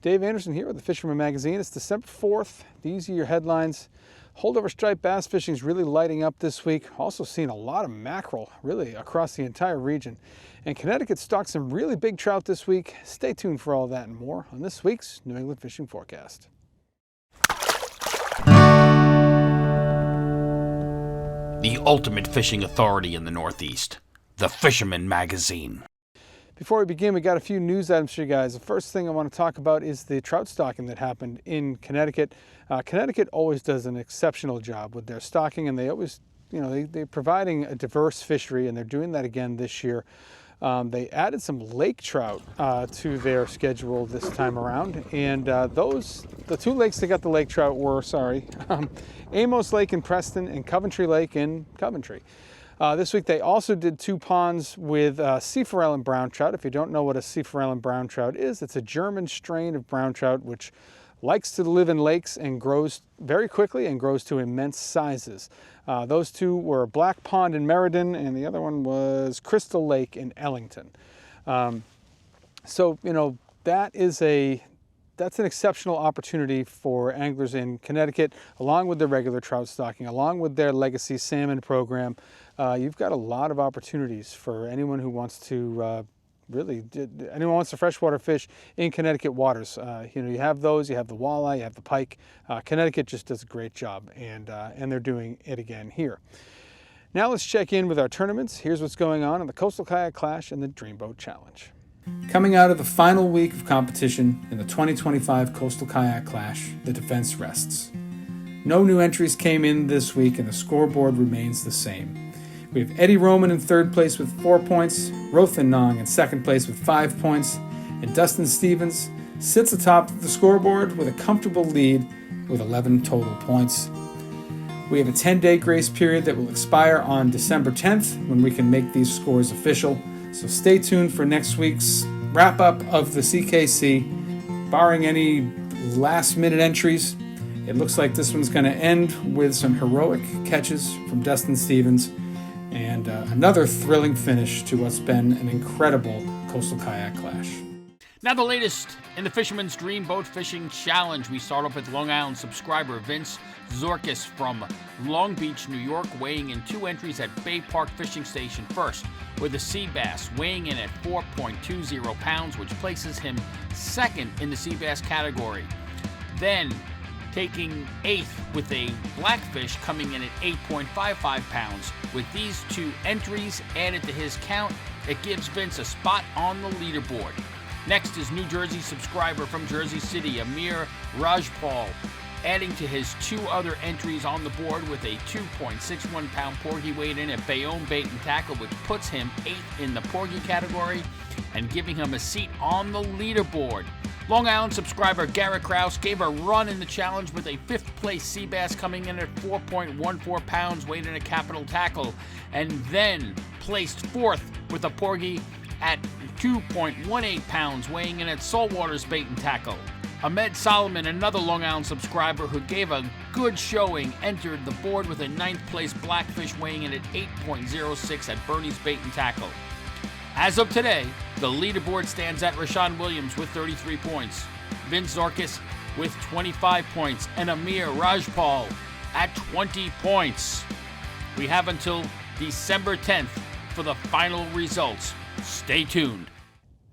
Dave Anderson here with the Fisherman magazine. It's December 4th. These are your headlines. Holdover striped bass fishing is really lighting up this week. Also seeing a lot of mackerel really across the entire region. And Connecticut stocked some really big trout this week. Stay tuned for all that and more on this week's New England Fishing Forecast. The ultimate fishing authority in the Northeast, the Fisherman magazine. Before we begin, we got a few news items for you guys. The first thing I want to talk about is the trout stocking that happened in Connecticut. Connecticut always does an exceptional job with their stocking, and they always, they're providing a diverse fishery, and they're doing that again this year. They added some lake trout to their schedule this time around, and the two lakes that got the lake trout were, Amos Lake in Preston and Coventry Lake in Coventry. This week they also did two ponds with Seeforellen brown trout. If you don't know what a Seeforellen brown trout is, it's a German strain of brown trout which likes to live in lakes and grows very quickly and grows to immense sizes. Those two were Black Pond in Meriden, and the other one was Crystal Lake in Ellington. That's an exceptional opportunity for anglers in Connecticut, along with the regular trout stocking, along with their legacy salmon program. You've got a lot of opportunities for anyone who wants to anyone wants to freshwater fish in Connecticut waters. You have those, you have the walleye, you have the pike. Connecticut just does a great job, and they're doing it again here. Now let's check in with our tournaments. Here's what's going on in the Coastal Kayak Clash and the Dreamboat Challenge. Coming out of the final week of competition in the 2025 Coastal Kayak Clash, the defense rests. No new entries came in this week, and the scoreboard remains the same. We have Eddie Roman in third place with 4 points, Rothan Nong in second place with 5 points, and Dustin Stevens sits atop the scoreboard with a comfortable lead with 11 total points. We have a 10-day grace period that will expire on December 10th when we can make these scores official. So stay tuned for next week's wrap-up of the CKC. Barring any last-minute entries, it looks like this one's going to end with some heroic catches from Dustin Stevens and another thrilling finish to what's been an incredible Coastal Kayak Clash. Now the latest in the Fisherman's Dreamboat Fishing Challenge. We start off with Long Island subscriber Vince Zorkis from Long Beach, New York, weighing in 2 entries at Bay Park Fishing Station first, with a sea bass weighing in at 4.20 pounds, which places him second in the sea bass category. Then taking 8th with a blackfish coming in at 8.55 pounds. With these 2 entries added to his count, it gives Vince a spot on the leaderboard. Next is New Jersey subscriber from Jersey City, Amir Rajpal, adding to his 2 other entries on the board with a 2.61 pound porgy weighed in at Bayonne Bait and Tackle, which puts him 8th in the porgy category and giving him a seat on the leaderboard. Long Island subscriber Garrett Krause gave a run in the challenge with a 5th place sea bass coming in at 4.14 pounds weighed in a Capital Tackle, and then placed 4th with a porgy at 2.18 pounds weighing in at Saltwater's Bait and Tackle. Ahmed Solomon, another Long Island subscriber who gave a good showing, entered the board with a 9th place blackfish weighing in at 8.06 at Bernie's Bait and Tackle. As of today, the leaderboard stands at Rashawn Williams with 33 points, Vince Zorkis with 25 points, and Amir Rajpal at 20 points. We have until December 10th for the final results. Stay tuned.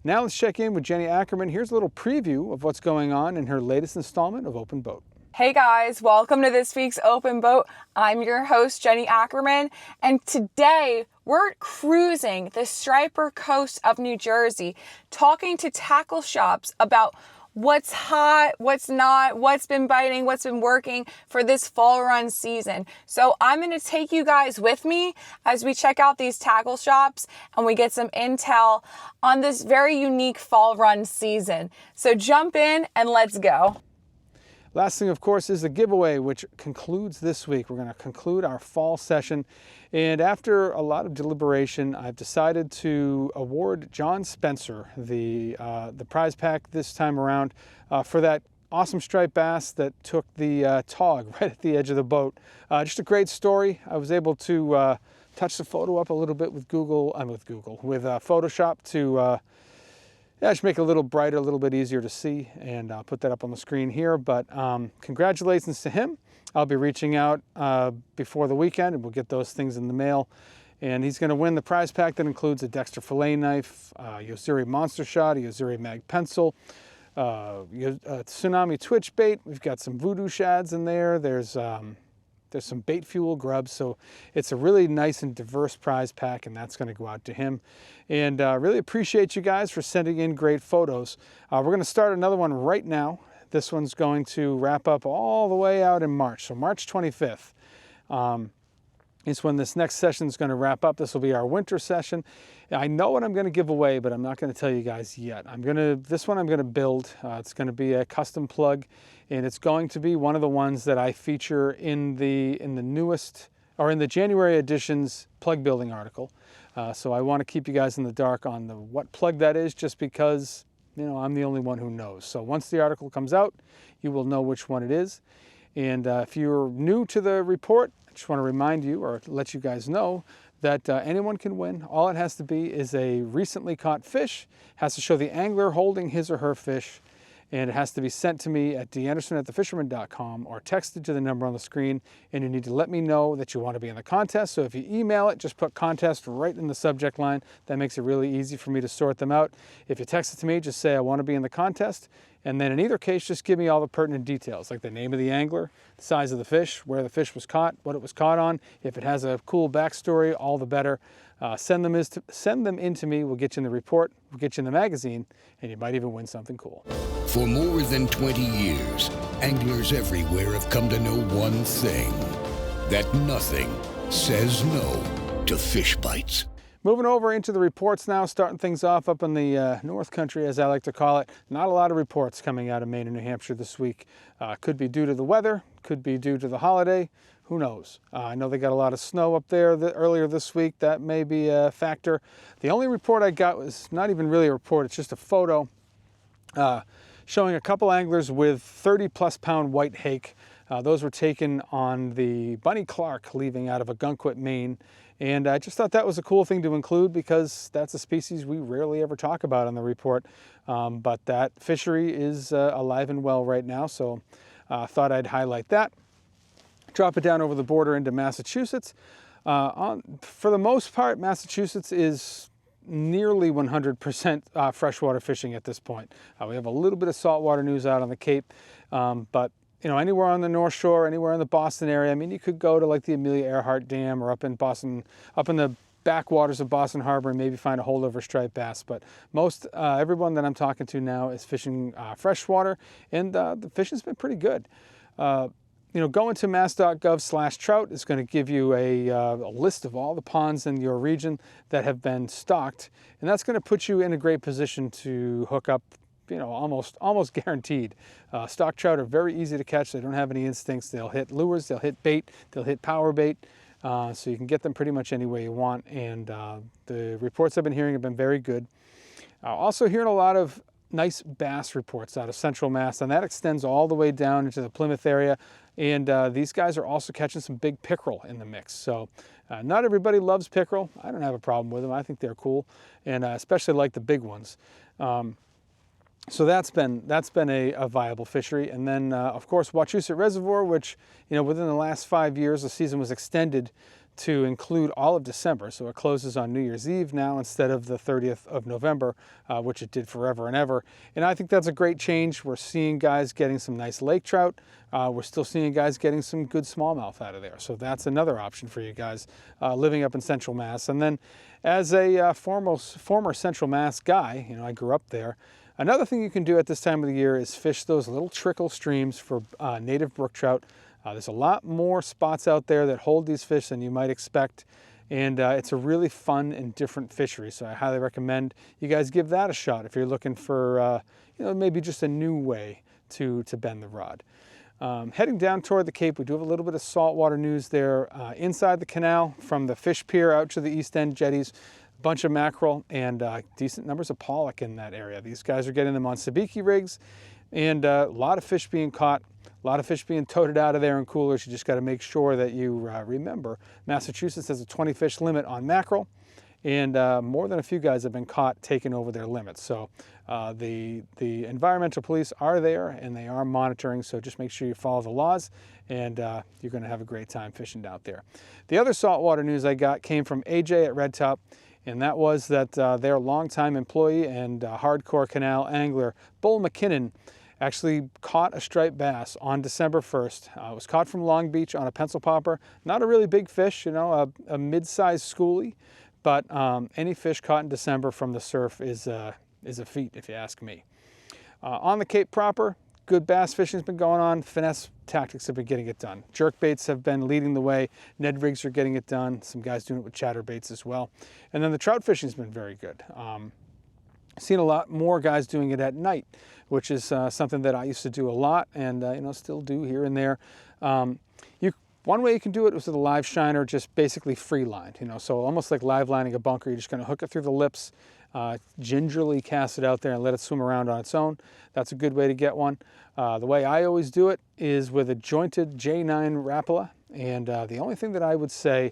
Now let's check in with Jenni Ackerman. Here's a little preview of what's going on in her latest installment of Open Boat. Hey guys, welcome to this week's Open Boat. I'm your host, Jenni Ackerman, and today we're cruising the Striper coast of New Jersey, talking to tackle shops about what's hot, what's not, what's been biting, what's been working for this fall run season. So I'm going to take you guys with me as we check out these tackle shops and we get some intel on this very unique fall run season. So jump in and let's go. Last thing, of course, is the giveaway, which concludes this week. We're going to conclude our fall session. And after a lot of deliberation, I've decided to award John Spencer the prize pack this time around for that awesome striped bass that took the tog right at the edge of the boat. Just a great story. I was able to touch the photo up a little bit with Photoshop to yeah, I should make it a little brighter, a little bit easier to see, and I'll put that up on the screen here. But congratulations to him. I'll be reaching out before the weekend, and we'll get those things in the mail. And he's going to win the prize pack that includes a Dexter fillet knife, Yozuri Monster Shot, a Yozuri Mag Pencil, Tsunami Twitch Bait. We've got some Voodoo Shads in there. There's some bait fuel grubs. So it's a really nice and diverse prize pack, and that's going to go out to him. And really appreciate you guys for sending in great photos. We're going to start another one right now. This one's going to wrap up all the way out in March. So March 25th is when this next session is going to wrap up. This will be our winter session. I know what I'm going to give away, but I'm not going to tell you guys yet. This one I'm going to build. It's going to be a custom plug, and it's going to be one of the ones that I feature in the newest, or in the January edition's plug building article. So I want to keep you guys in the dark on what plug that is, just because, you know, I'm the only one who knows. So once the article comes out, you will know which one it is. And if you're new to the report, I just want to remind you, or let you guys know, that anyone can win. All it has to be is a recently caught fish, has to show the angler holding his or her fish, and it has to be sent to me at danderson@thefisherman.com or texted to the number on the screen, and you need to let me know that you want to be in the contest. So if you email it, just put contest right in the subject line. That makes it really easy for me to sort them out. If you text it to me, just say I want to be in the contest, and then in either case, just give me all the pertinent details, like the name of the angler, the size of the fish, where the fish was caught, what it was caught on. If it has a cool backstory, all the better. Send them in to me. We'll get you in the report, we'll get you in the magazine, and you might even win something cool. For more than 20 years, anglers everywhere have come to know one thing, that nothing says no to fish bites. Moving over into the reports now, starting things off up in the North Country, as I like to call it. Not a lot of reports coming out of Maine and New Hampshire this week. Could be due to the weather, could be due to the holiday, who knows? I know they got a lot of snow up there earlier this week. That may be a factor. The only report I got was not even really a report, it's just a photo showing a couple anglers with 30-plus pound white hake. Those were taken on the Bunny Clark leaving out of Ogunquit, Maine. And I just thought that was a cool thing to include, because that's a species we rarely ever talk about on the report. But that fishery is alive and well right now, so I thought I'd highlight that. Drop it down over the border into Massachusetts. For the most part, Massachusetts is nearly 100% freshwater fishing at this point. We have a little bit of saltwater news out on the Cape, but you know, anywhere on the North Shore, anywhere in the Boston area. I mean, you could go to like the Amelia Earhart Dam, or up in Boston, up in the backwaters of Boston Harbor, and maybe find a holdover striped bass. But most everyone that I'm talking to now is fishing freshwater, and the fishing's been pretty good. You know, going to mass.gov/trout is going to give you a list of all the ponds in your region that have been stocked, and that's going to put you in a great position to hook up, you know, almost guaranteed. Stock trout are very easy to catch. They don't have any instincts. They'll hit lures, they'll hit bait, they'll hit power bait. So you can get them pretty much any way you want. And the reports I've been hearing have been very good. Also hearing a lot of nice bass reports out of Central Mass, and that extends all the way down into the Plymouth area. And these guys are also catching some big pickerel in the mix. So not everybody loves pickerel. I don't have a problem with them. I think they're cool, and especially like the big ones. So that's been a viable fishery. And then of course Wachusett Reservoir, which, you know, within the last 5 years the season was extended to include all of December. So it closes on New Year's Eve now instead of the 30th of November, which it did forever and ever. And I think that's a great change. We're seeing guys getting some nice lake trout. We're still seeing guys getting some good smallmouth out of there. So that's another option for you guys living up in Central Mass. And then as a former Central Mass guy, you know, I grew up there. Another thing you can do at this time of the year is fish those little trickle streams for native brook trout. There's a lot more spots out there that hold these fish than you might expect, and it's a really fun and different fishery. So I highly recommend you guys give that a shot if you're looking for you know, maybe just a new way to bend the rod. Heading down toward the Cape, we do have a little bit of saltwater news there. Inside the canal, from the fish pier out to the east end jetties, bunch of mackerel and decent numbers of pollock in that area. These guys are getting them on sabiki rigs, and a lot of fish being caught, a lot of fish being toted out of there in coolers. You just got to make sure that you remember Massachusetts has a 20 fish limit on mackerel, and more than a few guys have been caught taking over their limits. So the environmental police are there and they are monitoring, so just make sure you follow the laws, and you're going to have a great time fishing out there. The other saltwater news I got came from AJ at Red Top, and that was that their longtime employee and hardcore Canal angler, Bull McKinnon, actually caught a striped bass on December 1st. It was caught from Long Beach on a pencil popper. Not a really big fish, you know, a mid-sized schoolie, but any fish caught in December from the surf is a feat, if you ask me. On the Cape proper, good bass fishing has been going on. Finesse tactics have been getting it done. Jerk baits have been leading the way. Ned rigs are getting it done. Some guys doing it with chatter baits as well. And then the trout fishing has been very good. Seen a lot more guys doing it at night, which is something that I used to do a lot, and you know, still do here and there. One way you can do it is with a live shiner, just basically free lined, you know, so almost like live lining a bunker. You're just going to hook it through the lips, gingerly cast it out there and let it swim around on its own. That's a good way to get one. The way I always do it is with a jointed J9 Rapala, and the only thing that I would say,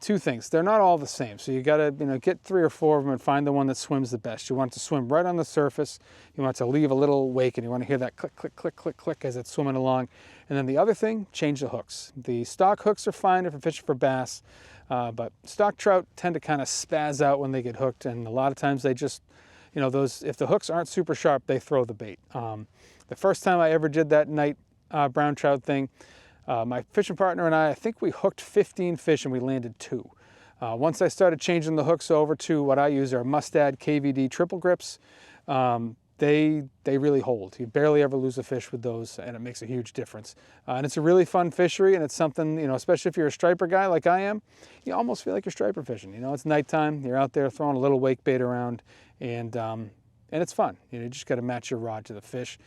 two things. They're not all the same, so you got to, you know, get 3 or 4 of them and find the one that swims the best. You want it to swim right on the surface. You want it to leave a little wake, and you want to hear that click, click, click, click, click as it's swimming along. And then the other thing, change the hooks. The stock hooks are fine if you're fishing for bass, but stock trout tend to kind of spaz out when they get hooked, and a lot of times they just, you know, if the hooks aren't super sharp, they throw the bait. The first time I ever did that night brown trout thing, my fishing partner and I think we hooked 15 fish and we landed 2. Once I started changing the hooks over to what I use are Mustad KVD triple grips, they really hold. You barely ever lose a fish with those, and it makes a huge difference. And it's a really fun fishery, and it's something, you know, especially if you're a striper guy like I am, you almost feel like you're striper fishing. You know, it's nighttime, you're out there throwing a little wake bait around, and it's fun. You know, you just got to match your rod to the fish.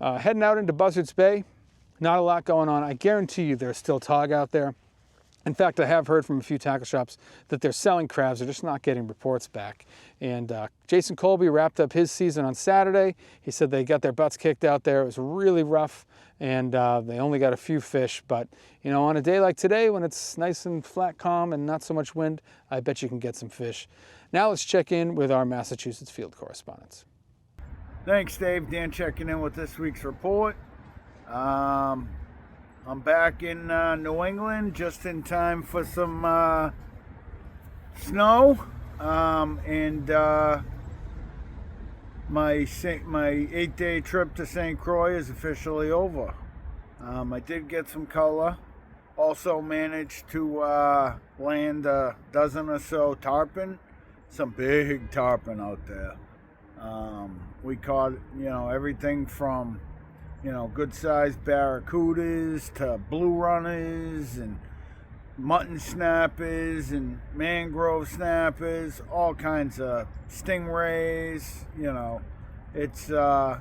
Heading out into Buzzards Bay, not a lot going on. I guarantee you there's still tog out there. In fact, I have heard from a few tackle shops that they're selling crabs. They're just not getting reports back. And Jason Colby wrapped up his season on Saturday. He said they got their butts kicked out there. It was really rough, and they only got a few fish. But, you know, on a day like today when it's nice and flat, calm, and not so much wind, I bet you can get some fish. Now let's check in with our Massachusetts field correspondents. Thanks, Dave. Dan checking in with this week's report. I'm back in New England just in time for some snow, and my 8-day trip to St. Croix is officially over. I did get some color. Also managed to land a dozen or so tarpon. Some big tarpon out there. We caught, you know, everything from, you know, good-sized barracudas to blue runners and mutton snappers and mangrove snappers, all kinds of stingrays. You know, it's a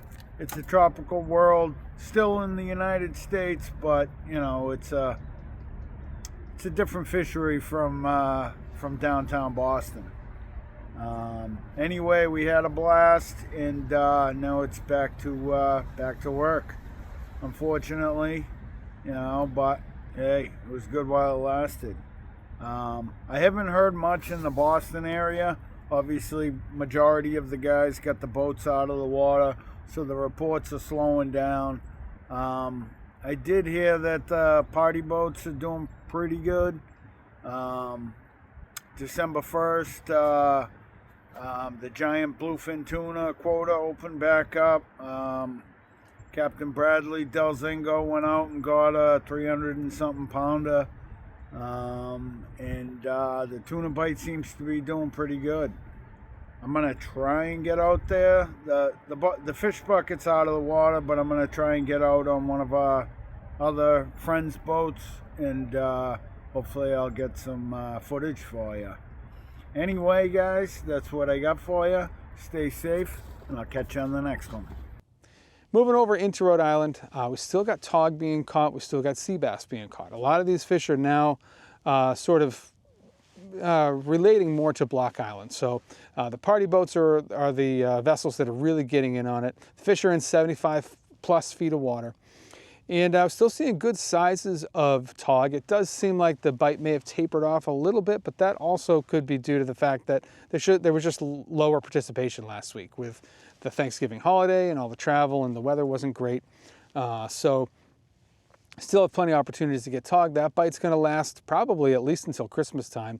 tropical world, still in the United States, but you know, it's a different fishery from downtown Boston. Anyway, we had a blast, and now it's back to work, unfortunately, you know, but hey, it was good while it lasted. I haven't heard much in the Boston area. Obviously, majority of the guys got the boats out of the water, so the reports are slowing down. I did hear that the party boats are doing pretty good. December 1st, the giant bluefin tuna quota opened back up. Captain Bradley Delzingo went out and got a 300 and something pounder. And the tuna bite seems to be doing pretty good. I'm gonna try and get out there. The fish bucket's out of the water, but I'm gonna try and get out on one of our other friends' boats, and hopefully I'll get some footage for you. Anyway, guys, that's what I got for you. Stay safe, and I'll catch you on the next one. Moving over into Rhode Island, we still got tog being caught. We still got sea bass being caught. A lot of these fish are now sort of relating more to Block Island. So the party boats are the vessels that are really getting in on it. The fish are in 75 plus feet of water. And I'm still seeing good sizes of tog. It does seem like the bite may have tapered off a little bit, but that also could be due to the fact that there was just lower participation last week with the Thanksgiving holiday and all the travel, and the weather wasn't great. So still have plenty of opportunities to get tog. That bite's going to last probably at least until Christmas time.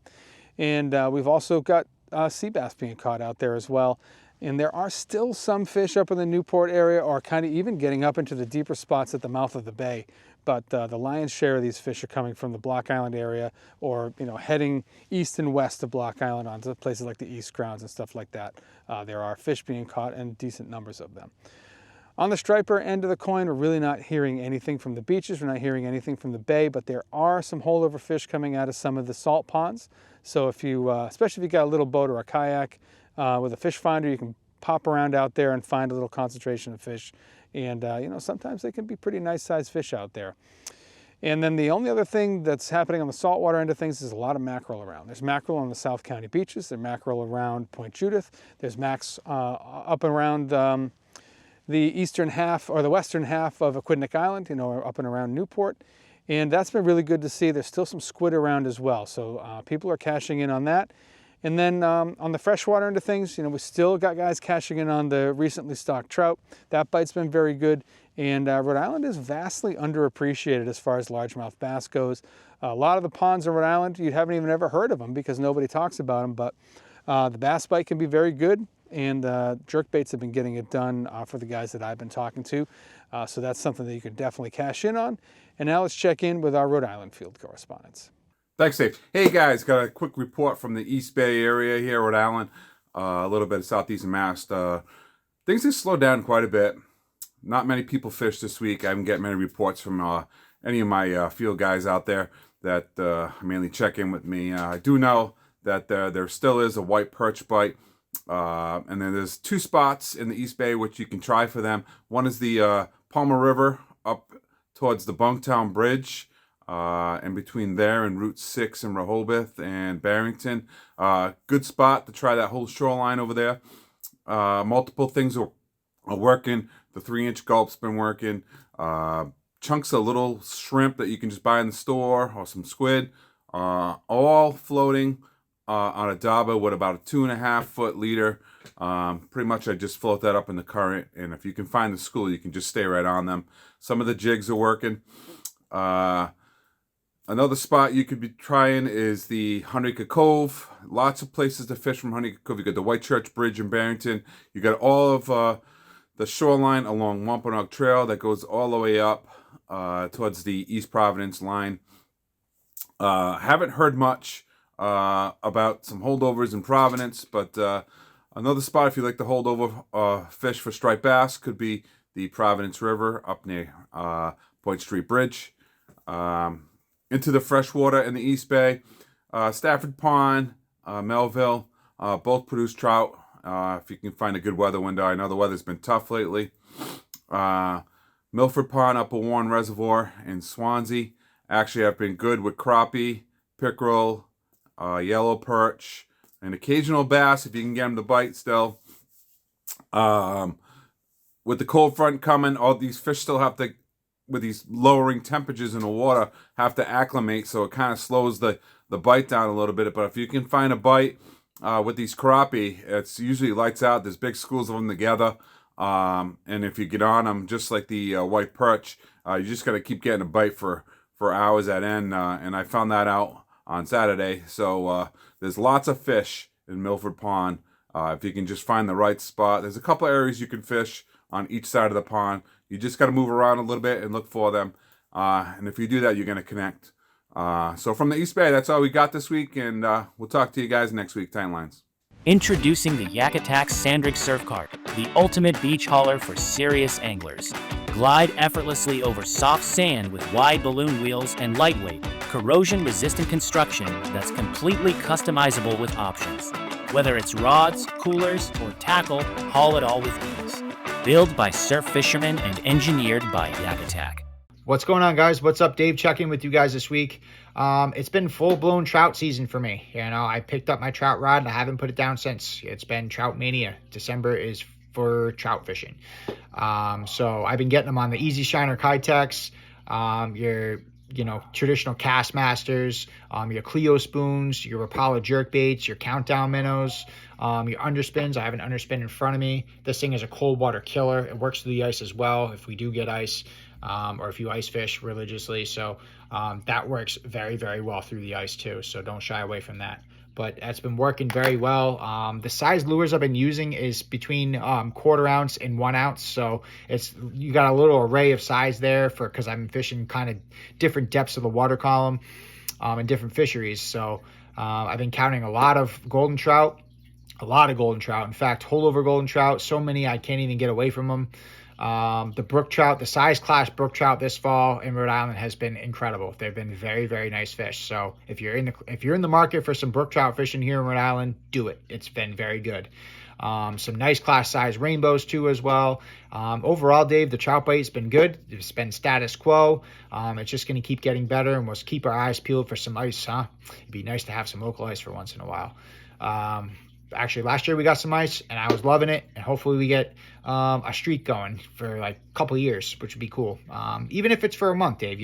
And we've also got sea bass being caught out there as well. And there are still some fish up in the Newport area, or kind of even getting up into the deeper spots at the mouth of the bay. But the lion's share of these fish are coming from the Block Island area, or heading east and west of Block Island onto places like the East Grounds and stuff like that. There are fish being caught and decent numbers of them. On the striper end of the coin, we're really not hearing anything from the beaches. We're not hearing anything from the bay, but there are some holdover fish coming out of some of the salt ponds. So if you, especially if you got a little boat or a kayak, with a fish finder, you can pop around out there and find a little concentration of fish. And sometimes they can be pretty nice sized fish out there. And then the only other thing that's happening on the saltwater end of things is a lot of mackerel around. There's mackerel on the South County beaches. There's mackerel around Point Judith. There's max up and around the eastern half or the western half of Aquidneck Island, up and around Newport. And that's been really good to see. There's still some squid around as well. So people are cashing in on that. And then on the freshwater end of things, we still got guys cashing in on the recently stocked trout. That bite's been very good. And Rhode Island is vastly underappreciated as far as largemouth bass goes. A lot of the ponds in Rhode Island, you haven't even ever heard of them because nobody talks about them. But the bass bite can be very good. And jerkbaits have been getting it done for the guys that I've been talking to. So that's something that you can definitely cash in on. And now let's check in with our Rhode Island field correspondents. Thanks, Dave. Hey, guys, got a quick report from the East Bay area here, Rhode Island, a little bit of southeastern Mass. Things have slowed down quite a bit. Not many people fish this week. I haven't get many reports from any of my field guys out there that mainly check in with me. I do know that there still is a white perch bite. And then there's two spots in the East Bay which you can try for them. One is the Parma River up towards the Bunktown Bridge. And between there and Route 6 in Rehoboth and Barrington. Good spot to try that whole shoreline over there. Multiple things are working. The 3-inch gulp's been working. Chunks of little shrimp that you can just buy in the store, or some squid. All floating on a dabba with about a 2.5-foot leader. Pretty much I just float that up in the current. And if you can find the school, you can just stay right on them. Some of the jigs are working. Another spot you could be trying is the Honeycomb Cove. Lots of places to fish from Honeycomb Cove. You got the White Church Bridge in Barrington. You got all of the shoreline along Wampanoag Trail that goes all the way up towards the East Providence line. Haven't heard much about some holdovers in Providence, but another spot if you like the holdover fish for striped bass could be the Providence River up near Point Street Bridge. Into the freshwater in the East Bay. Stafford Pond, Melville, both produce trout. If you can find a good weather window. I know the weather's been tough lately. Milford Pond, Upper Warren Reservoir in Swansea. Actually have been good with crappie, pickerel, yellow perch, and occasional bass if you can get them to bite still. With the cold front coming, all these fish still have to, with these lowering temperatures in the water, have to acclimate, so it kind of slows the bite down a little bit. But if you can find a bite with these crappie, it's usually lights out. There's big schools of them together, and if you get on them, just like the white perch, you just got to keep getting a bite for hours at end, and I found that out on Saturday. So there's lots of fish in Milford Pond if you can just find the right spot. There's a couple areas you can fish on each side of the pond. You just got to move around a little bit and look for them. And if you do that, you're going to connect. So from the East Bay, that's all we got this week. And we'll talk to you guys next week. Timelines. Introducing the Yak Attack Sandrig Surf Cart, the ultimate beach hauler for serious anglers. Glide effortlessly over soft sand with wide balloon wheels and lightweight, corrosion-resistant construction that's completely customizable with options. Whether it's rods, coolers, or tackle, haul it all with ease. Built by surf fishermen and engineered by Yak Attack. What's going on, guys? What's up? Dave checking with you guys this week. It's been full-blown trout season for me. I picked up my trout rod and I haven't put it down since. It's been trout mania. December is for trout fishing. So I've been getting them on the Easy Shiner Kitex, your traditional Castmasters, your Clio spoons, your Rapala jerkbaits, your countdown minnows, your underspins. I have an underspin in front of me. This thing is a cold water killer. It works through the ice as well if we do get ice, or if you ice fish religiously. So that works very, very well through the ice too. So don't shy away from that. But that's been working very well. The size lures I've been using is between 1/4 ounce and 1 ounce. So you got a little array of size there because I'm fishing kind of different depths of the water column and different fisheries. So I've been counting a lot of golden trout. In fact, holdover golden trout, so many I can't even get away from them. The brook trout, the size class brook trout this fall in Rhode Island has been incredible. They've been very, very nice fish. So if you're in the market for some brook trout fishing here in Rhode Island, do it. It's been very good. Some nice class size rainbows too as well. Overall, Dave, the trout bait's been good. It's been status quo. It's just going to keep getting better, and we'll keep our eyes peeled for some ice, huh? It'd be nice to have some local ice for once in a while. Actually, last year we got some ice, and I was loving it. And hopefully we get a streak going for like a couple of years, which would be cool. Even if it's for a month, Dave,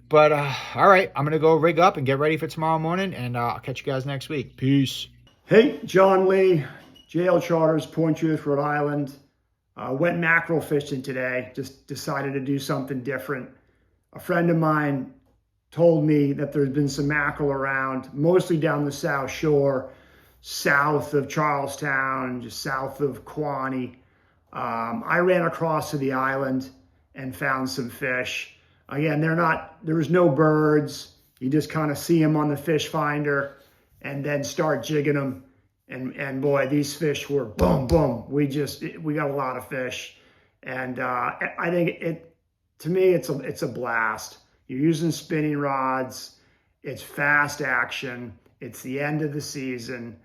But all right, I'm going to go rig up and get ready for tomorrow morning, and I'll catch you guys next week. Peace. Hey, John Lee, JL Charters, Point Judith, Rhode Island. Went mackerel fishing today. Just decided to do something different. A friend of mine told me that there's been some mackerel around, mostly down the South Shore, south of Charlestown, just south of Quaney. I ran across to the island and found some fish. Again, there was no birds. You just kind of see them on the fish finder and then start jigging them. And boy, these fish were boom, boom. We got a lot of fish. And I think to me, it's a blast. You're using spinning rods. It's fast action. It's the end of the season.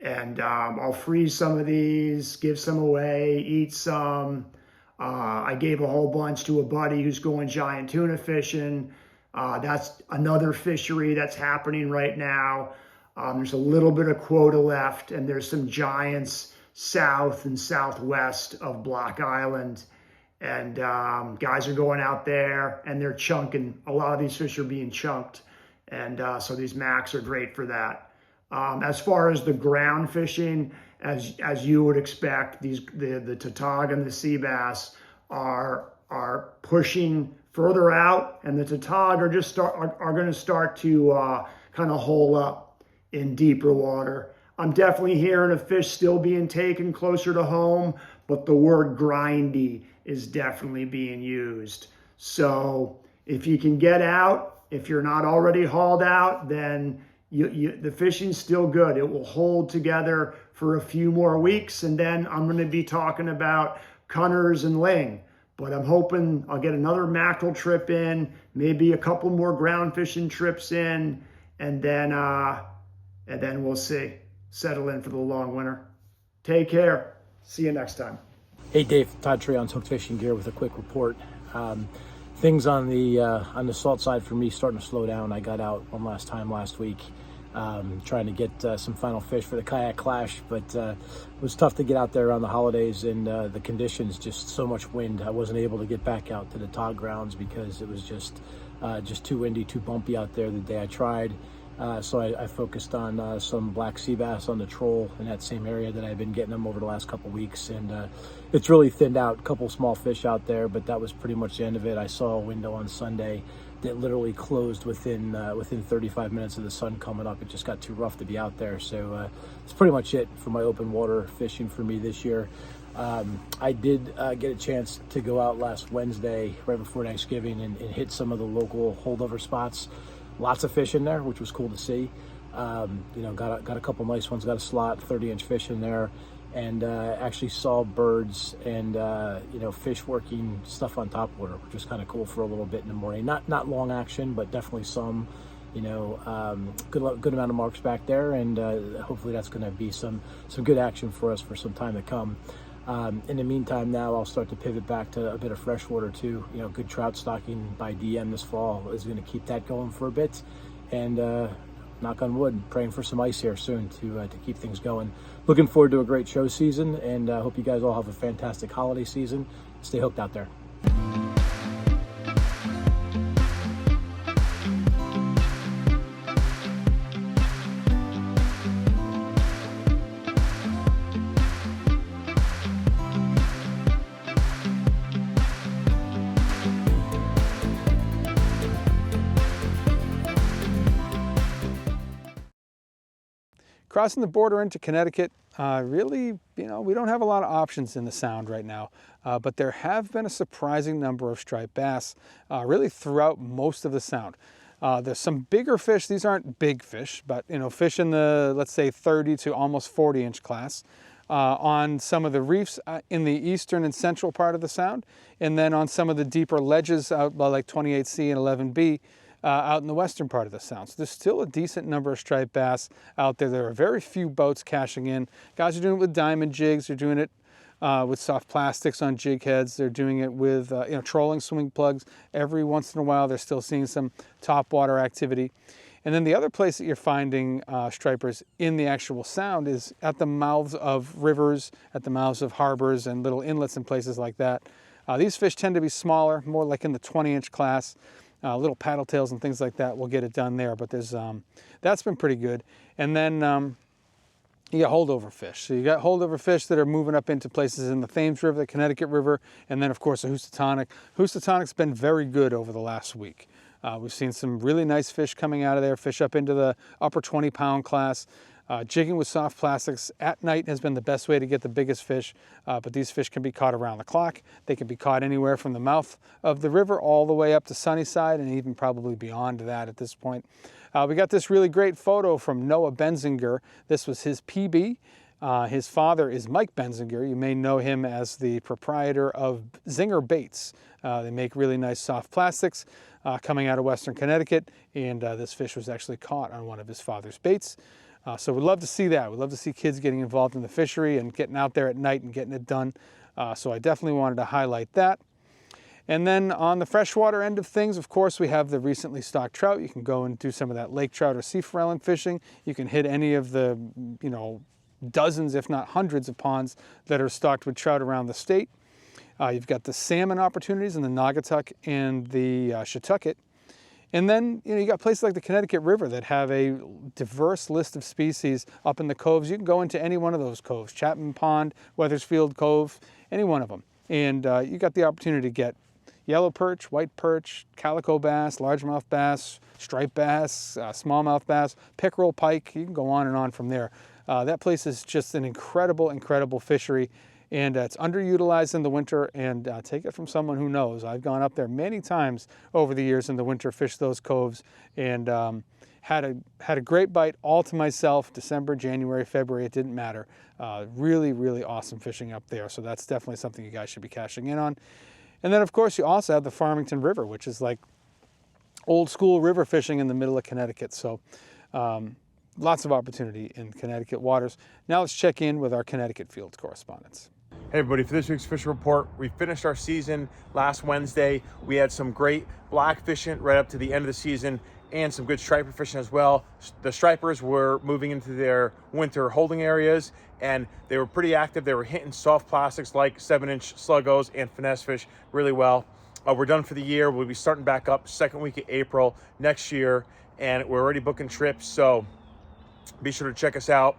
And I'll freeze some of these, give some away, eat some. I gave a whole bunch to a buddy who's going giant tuna fishing. That's another fishery that's happening right now. There's a little bit of quota left, and there's some giants south and southwest of Block Island. And guys are going out there, and they're chunking. A lot of these fish are being chunked. And so these macs are great for that. As far as the ground fishing, as you would expect, the tautog and the sea bass are pushing further out, and the tautog are going to start to kind of hole up in deeper water. I'm definitely hearing of fish still being taken closer to home, but the word grindy is definitely being used. So if you can get out, if you're not already hauled out, then the fishing's still good. It will hold together for a few more weeks, and then I'm going to be talking about cunners and ling. But I'm hoping I'll get another mackerel trip in, maybe a couple more ground fishing trips in, and then we'll see. Settle in for the long winter. Take care. See you next time. Hey Dave, Todd Treonze, Hooked Fishing Gear with a quick report. Things on the salt side for me starting to slow down. I got out one last time last week, trying to get some final fish for the kayak clash, but it was tough to get out there around the holidays, and the conditions, just so much wind. I wasn't able to get back out to the Todd grounds because it was just too windy, too bumpy out there the day I tried. So I focused on some black sea bass on the troll in that same area that I've been getting them over the last couple weeks, and it's really thinned out. A couple small fish out there, but that was pretty much the end of it. I saw a window on Sunday that literally closed within 35 minutes of the sun coming up. It just got too rough to be out there. So it's pretty much it for my open water fishing for me this year. I did get a chance to go out last Wednesday right before Thanksgiving and hit some of the local holdover spots. Lots of fish in there, which was cool to see. Got a couple nice ones, got a slot, 30-inch fish in there, and actually saw birds and fish working stuff on top water, which was kind of cool for a little bit in the morning. Not long action, but definitely some, good amount of marks back there, and hopefully that's going to be some good action for us for some time to come. In the meantime, now I'll start to pivot back to a bit of freshwater too. Good trout stocking by DM this fall is going to keep that going for a bit, and knock on wood, praying for some ice here soon to keep things going. Looking forward to a great show season, and hope you guys all have a fantastic holiday season. Stay hooked out there. Crossing the border into Connecticut, really, we don't have a lot of options in the Sound right now, but there have been a surprising number of striped bass really throughout most of the Sound. There's some bigger fish. These aren't big fish, but fish in the, let's say, 30 to almost 40-inch class on some of the reefs in the eastern and central part of the Sound, and then on some of the deeper ledges out by like 28C and 11B. Out in the western part of the Sound. So there's still a decent number of striped bass out there. There are very few boats cashing in. Guys are doing it with diamond jigs. They're doing it with soft plastics on jig heads. They're doing it with trolling swing plugs. Every once in a while, they're still seeing some top water activity. And then the other place that you're finding stripers in the actual Sound is at the mouths of rivers, at the mouths of harbors and little inlets and places like that. These fish tend to be smaller, more like in the 20-inch class. Little paddle tails and things like that will get it done there, but there's that's been pretty good. And then you got holdover fish. So you got holdover fish that are moving up into places in the Thames River, the Connecticut River, and then of course the Housatonic. Housatonic's been very good over the last week. We've seen some really nice fish coming out of there, fish up into the upper 20-pound class. Jigging with soft plastics at night has been the best way to get the biggest fish, but these fish can be caught around the clock. They can be caught anywhere from the mouth of the river all the way up to Sunnyside and even probably beyond that at this point. We got this really great photo from Noah Benzinger. This was his PB. His father is Mike Benzinger. You may know him as the proprietor of Zinger Baits. They make really nice soft plastics coming out of Western Connecticut, and this fish was actually caught on one of his father's baits. So we'd love to see that. We'd love to see kids getting involved in the fishery and getting out there at night and getting it done. So I definitely wanted to highlight that. And then on the freshwater end of things, of course, we have the recently stocked trout. You can go and do some of that lake trout or Seeforellen fishing. You can hit any of the, dozens, if not hundreds of ponds that are stocked with trout around the state. You've got the salmon opportunities in the Naugatuck and the Shetucket. And then, you got places like the Connecticut River that have a diverse list of species up in the coves. You can go into any one of those coves, Chapman Pond, Weathersfield Cove, any one of them. And you got the opportunity to get yellow perch, white perch, calico bass, largemouth bass, striped bass, smallmouth bass, pickerel, pike. You can go on and on from there. That place is just an incredible, incredible fishery. And it's underutilized in the winter, and take it from someone who knows. I've gone up there many times over the years in the winter, fished those coves, and had a great bite all to myself. December, January, February, it didn't matter. Really, really awesome fishing up there. So that's definitely something you guys should be cashing in on. And then, of course, you also have the Farmington River, which is like old school river fishing in the middle of Connecticut. So lots of opportunity in Connecticut waters. Now let's check in with our Connecticut field correspondents. Hey everybody, for this week's fishing report, we finished our season last Wednesday. We had some great black fishing right up to the end of the season and some good striper fishing as well. The stripers were moving into their winter holding areas and they were pretty active. They were hitting soft plastics like 7-inch sluggos and finesse fish really well. We're done for the year. We'll be starting back up second week of April next year, and we're already booking trips, so be sure to check us out.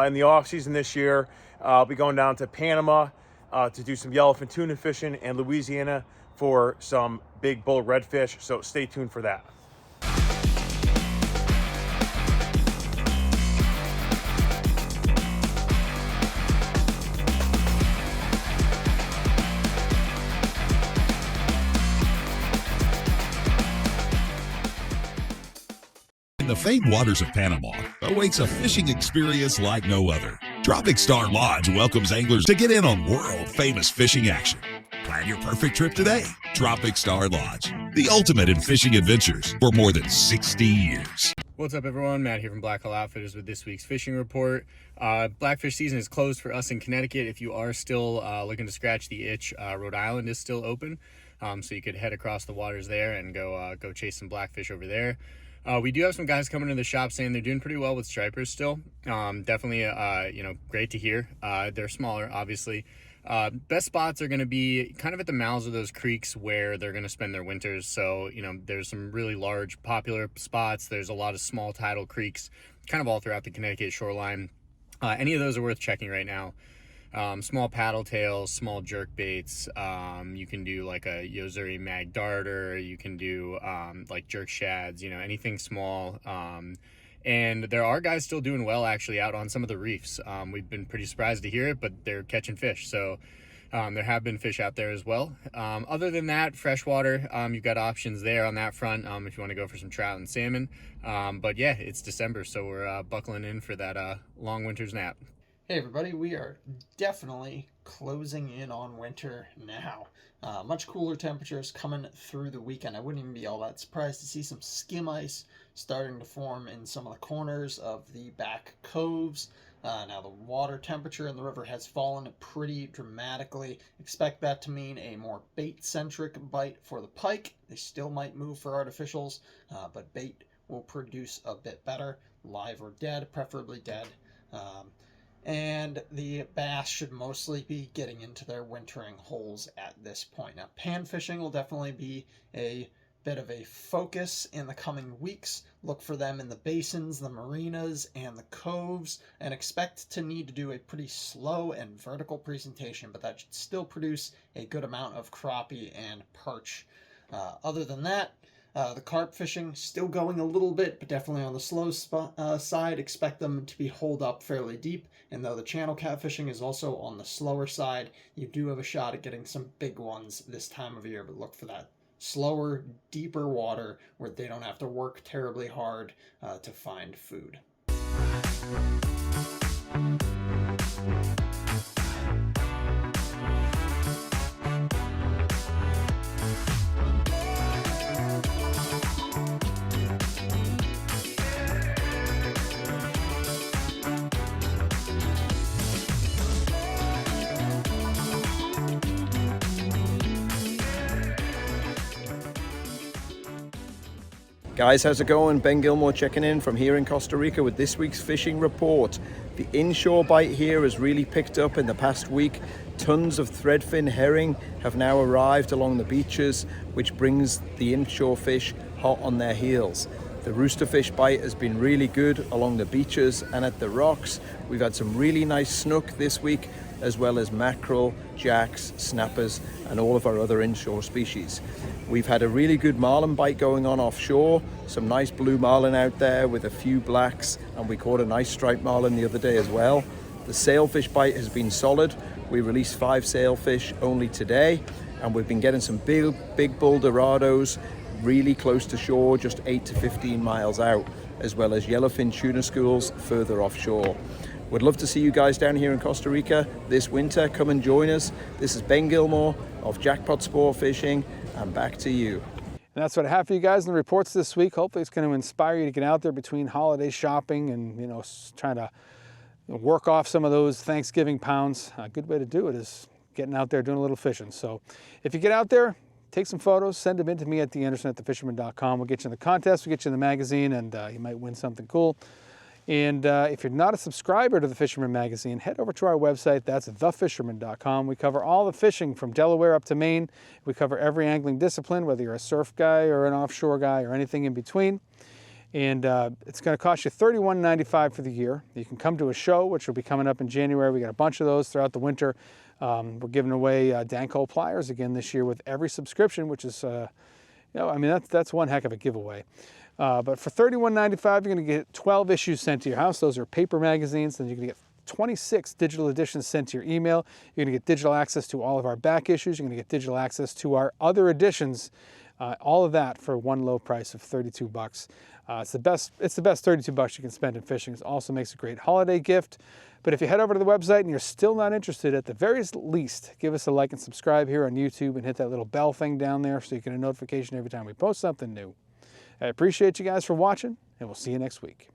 In the off season this year, I'll be going down to Panama to do some yellowfin tuna fishing and Louisiana for some big bull redfish, so stay tuned for that. In the famed waters of Panama awaits a fishing experience like no other. Tropic Star Lodge welcomes anglers to get in on world-famous fishing action. Plan your perfect trip today. Tropic Star Lodge, the ultimate in fishing adventures for more than 60 years. What's up, everyone? Matt here from Black Hole Outfitters with this week's fishing report. Blackfish season is closed for us in Connecticut. If you are still looking to scratch the itch, Rhode Island is still open, so you could head across the waters there and go chase some blackfish over there. We do have some guys coming to the shop saying they're doing pretty well with stripers still. Definitely, great to hear. They're smaller, obviously. Best spots are going to be kind of at the mouths of those creeks where they're going to spend their winters. So, there's some really large popular spots. There's a lot of small tidal creeks kind of all throughout the Connecticut shoreline. Any of those are worth checking right now. Small paddle tails, small jerk baits. You can do like a Yozuri mag darter. You can do like jerk shads, anything small. And there are guys still doing well actually out on some of the reefs. We've been pretty surprised to hear it, but they're catching fish. So there have been fish out there as well. Other than that, freshwater, you've got options there on that front if you want to go for some trout and salmon. But yeah, it's December, so we're buckling in for that long winter's nap. Hey everybody, we are definitely closing in on winter now. Much cooler temperatures coming through the weekend. I wouldn't even be all that surprised to see some skim ice starting to form in some of the corners of the back coves. Now the water temperature in the river has fallen pretty dramatically. Expect that to mean a more bait-centric bite for the pike. They still might move for artificials, but bait will produce a bit better. Live or dead, preferably dead. And the bass should mostly be getting into their wintering holes at this point. Now, pan fishing will definitely be a bit of a focus in the coming weeks. Look for them in the basins, the marinas, and the coves, and expect to need to do a pretty slow and vertical presentation, but that should still produce a good amount of crappie and perch. Other than that, the carp fishing still going a little bit, but definitely on the slow side. Expect them to be holed up fairly deep, and though the channel catfishing is also on the slower side, you do have a shot at getting some big ones this time of year, but look for that slower, deeper water where they don't have to work terribly hard to find food. Guys, how's it going? Ben Gilmore checking in from here in Costa Rica with this week's fishing report. The inshore bite here has really picked up in the past week. Tons of threadfin herring have now arrived along the beaches, which brings the inshore fish hot on their heels. The roosterfish bite has been really good along the beaches and at the rocks. We've had some really nice snook this week, as well as mackerel, jacks, snappers, and all of our other inshore species. We've had a really good marlin bite going on offshore, some nice blue marlin out there with a few blacks, and we caught a nice striped marlin the other day as well. The sailfish bite has been solid. We released 5 sailfish only today, and we've been getting some big bull dorados really close to shore, just 8 to 15 miles out, as well as yellowfin tuna schools further offshore. Would love to see you guys down here in Costa Rica this winter. Come and join us. This is Ben Gilmore of Jackpot Sport Fishing, and back to you. And that's what I have for you guys in the reports this week. Hopefully it's going to inspire you to get out there between holiday shopping and, trying to work off some of those Thanksgiving pounds. A good way to do it is getting out there doing a little fishing. So if you get out there, take some photos, send them in to me at theanderson@thefisherman.com. We'll get you in the contest, we'll get you in the magazine, and you might win something cool. And if you're not a subscriber to the Fisherman magazine, head over to our website. That's thefisherman.com. We cover all the fishing from Delaware up to Maine. We cover every angling discipline, whether you're a surf guy or an offshore guy or anything in between. And it's going to cost you $31.95 for the year. You can come to a show, which will be coming up in January. We got a bunch of those throughout the winter. We're giving away Danco pliers again this year with every subscription, which is, that's one heck of a giveaway. But for $31.95, you're going to get 12 issues sent to your house. Those are paper magazines, and you're going to get 26 digital editions sent to your email. You're going to get digital access to all of our back issues. You're going to get digital access to our other editions. All of that for one low price of $32. It's the best $32 you can spend in fishing. It also makes a great holiday gift. But if you head over to the website and you're still not interested, at the very least, give us a like and subscribe here on YouTube and hit that little bell thing down there so you get a notification every time we post something new. I appreciate you guys for watching, and we'll see you next week.